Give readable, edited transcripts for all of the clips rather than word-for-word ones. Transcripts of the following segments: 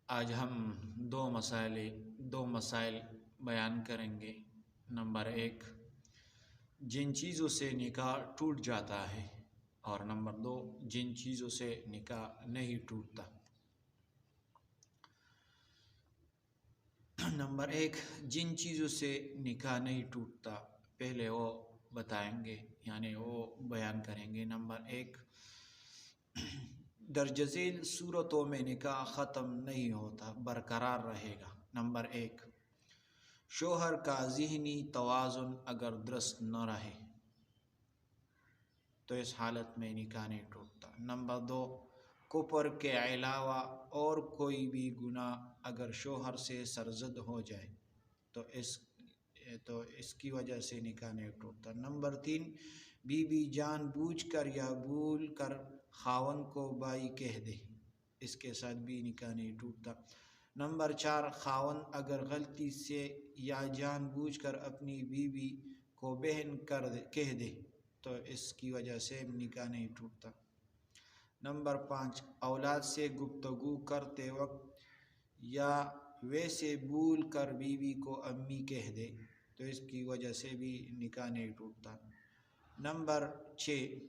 آج ہم دو مسائل بیان کریں گے۔ نمبر 1، جن چیزوں سے نکاح ٹوٹ جاتا ہے، اور نمبر 2، جن چیزوں سے نکاح نہیں ٹوٹتا۔ نمبر 1، جن چیزوں سے نکاح نہیں ٹوٹتا، پہلے وہ بتائیں گے، یعنی وہ بیان کریں گے۔ نمبر 1، درج ذیل صورتوں میں نکاح ختم نہیں ہوتا، برقرار رہے گا۔ نمبر 1، شوہر کا ذہنی توازن اگر درست نہ رہے تو اس حالت میں نکاح نہیں ٹوٹتا۔ نمبر 2، کفر کے علاوہ اور کوئی بھی گناہ اگر شوہر سے سرزد ہو جائے تو اس کی وجہ سے نکاح نہیں ٹوٹتا۔ نمبر 3، بیوی جان بوجھ کر یا بھول کر خاوند کو بھائی کہہ دے، اس کے ساتھ بھی نکاح نہیں ٹوٹتا۔ نمبر 4، خاوند اگر غلطی سے یا جان بوجھ کر اپنی بیوی کو بہن کہہ دے تو اس کی وجہ سے نکاح نہیں ٹوٹتا۔ نمبر 5، اولاد سے گفتگو کرتے وقت یا ویسے بھول کر بیوی کو امی کہہ دے تو اس کی وجہ سے بھی نکاح نہیں ٹوٹتا۔ نمبر 6،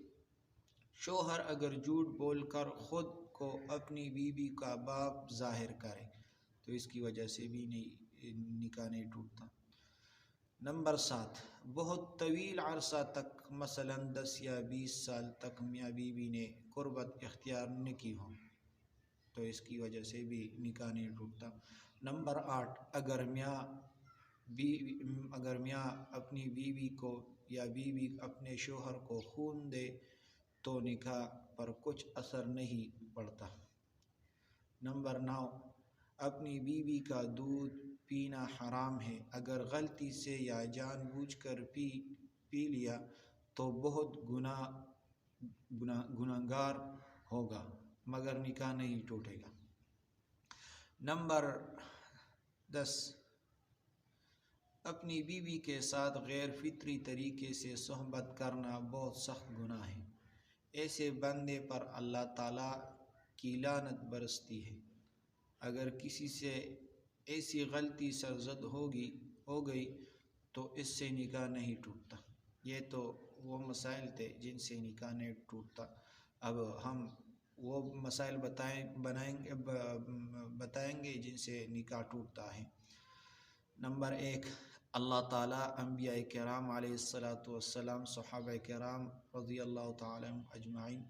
شوہر اگر جھوٹ بول کر خود کو اپنی بیوی کا باپ ظاہر کرے تو اس کی وجہ سے بھی نکاح نہیں ٹوٹتا۔ نمبر 7، بہت طویل عرصہ تک مثلا 10 یا 20 سال تک میاں بیوی نے قربت اختیار نہ کی ہو تو اس کی وجہ سے بھی نکاح نہیں ٹوٹتا۔ نمبر 8، اگر میاں اپنی بیوی کو یا بیوی اپنے شوہر کو خون دے تو نکاح پر کچھ اثر نہیں پڑتا۔ نمبر 9، اپنی بیوی کا دودھ پینا حرام ہے، اگر غلطی سے یا جان بوجھ کر پی لیا تو بہت گنہگار ہوگا مگر نکاح نہیں ٹوٹے گا۔ نمبر 10، اپنی بیوی کے ساتھ غیر فطری طریقے سے صحبت کرنا بہت سخت گناہ ہے، ایسے بندے پر اللہ تعالیٰ کی لعنت برستی ہے۔ اگر کسی سے ایسی غلطی سرزد ہو گئی تو اس سے نکاح نہیں ٹوٹتا۔ یہ تو وہ مسائل تھے جن سے نکاح نہیں ٹوٹتا۔ اب ہم وہ مسائل بتائیں گے جن سے نکاح ٹوٹتا ہے۔ نمبر 1، اللہ تعالیٰ انبیاء کرام علیہ السلام، صحابہ کرام رضی اللہ تعالیٰ عنہم اجمعین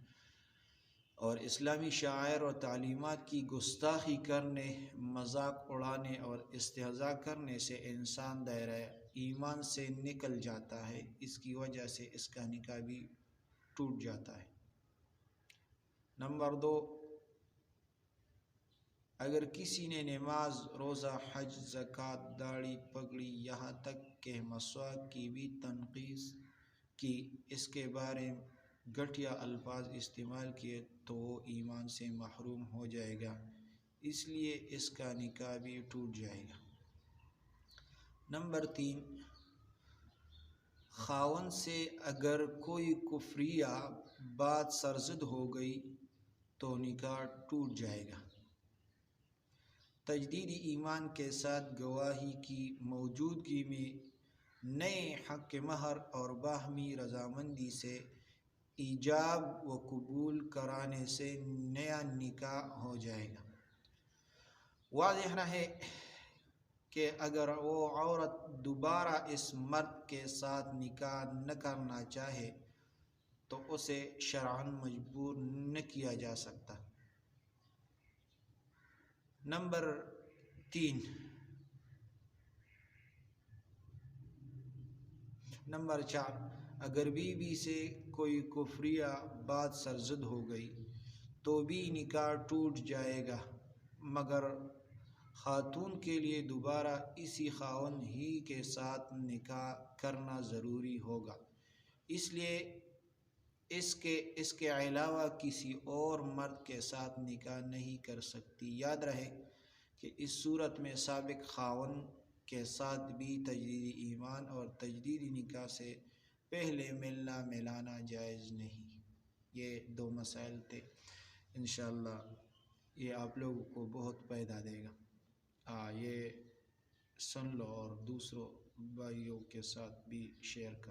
اور اسلامی شعائر اور تعلیمات کی گستاخی کرنے، مذاق اڑانے اور استہزاء کرنے سے انسان دائرہ ایمان سے نکل جاتا ہے، اس کی وجہ سے اس کا نکاح بھی ٹوٹ جاتا ہے۔ نمبر 2، اگر کسی نے نماز، روزہ، حج، زکوٰۃ، داڑھی، پگڑی، یہاں تک کہ مسواک کی بھی تنقید کی، اس کے بارے گھٹیا الفاظ استعمال کیے تو وہ ایمان سے محروم ہو جائے گا، اس لیے اس کا نکاح بھی ٹوٹ جائے گا۔ نمبر 3، خاوند سے اگر کوئی کفریہ بات سرزد ہو گئی تو نکاح ٹوٹ جائے گا۔ تجدید ایمان کے ساتھ گواہی کی موجودگی میں نئے حق مہر اور باہمی رضامندی سے ایجاب و قبول کرانے سے نیا نکاح ہو جائے گا۔ واضح رہے کہ اگر وہ عورت دوبارہ اس مرد کے ساتھ نکاح نہ کرنا چاہے تو اسے شرعاً مجبور نہ کیا جا سکتا۔ نمبر 3، نمبر 4، اگر بیوی سے کوئی کفریہ بات سرزد ہو گئی تو بھی نکاح ٹوٹ جائے گا، مگر خاتون کے لیے دوبارہ اسی خاوند ہی کے ساتھ نکاح کرنا ضروری ہوگا، اس لیے اس کے علاوہ کسی اور مرد کے ساتھ نکاح نہیں کر سکتی۔ یاد رہے کہ اس صورت میں سابق خاوند کے ساتھ بھی تجدید ایمان اور تجدید نکاح سے پہلے ملنا ملانا جائز نہیں۔ یہ 2 مسائل تھے، انشاءاللہ یہ آپ لوگوں کو بہت فائدہ دے گا۔ یہ سن لو اور دوسروں بھائیوں کے ساتھ بھی شیئر کر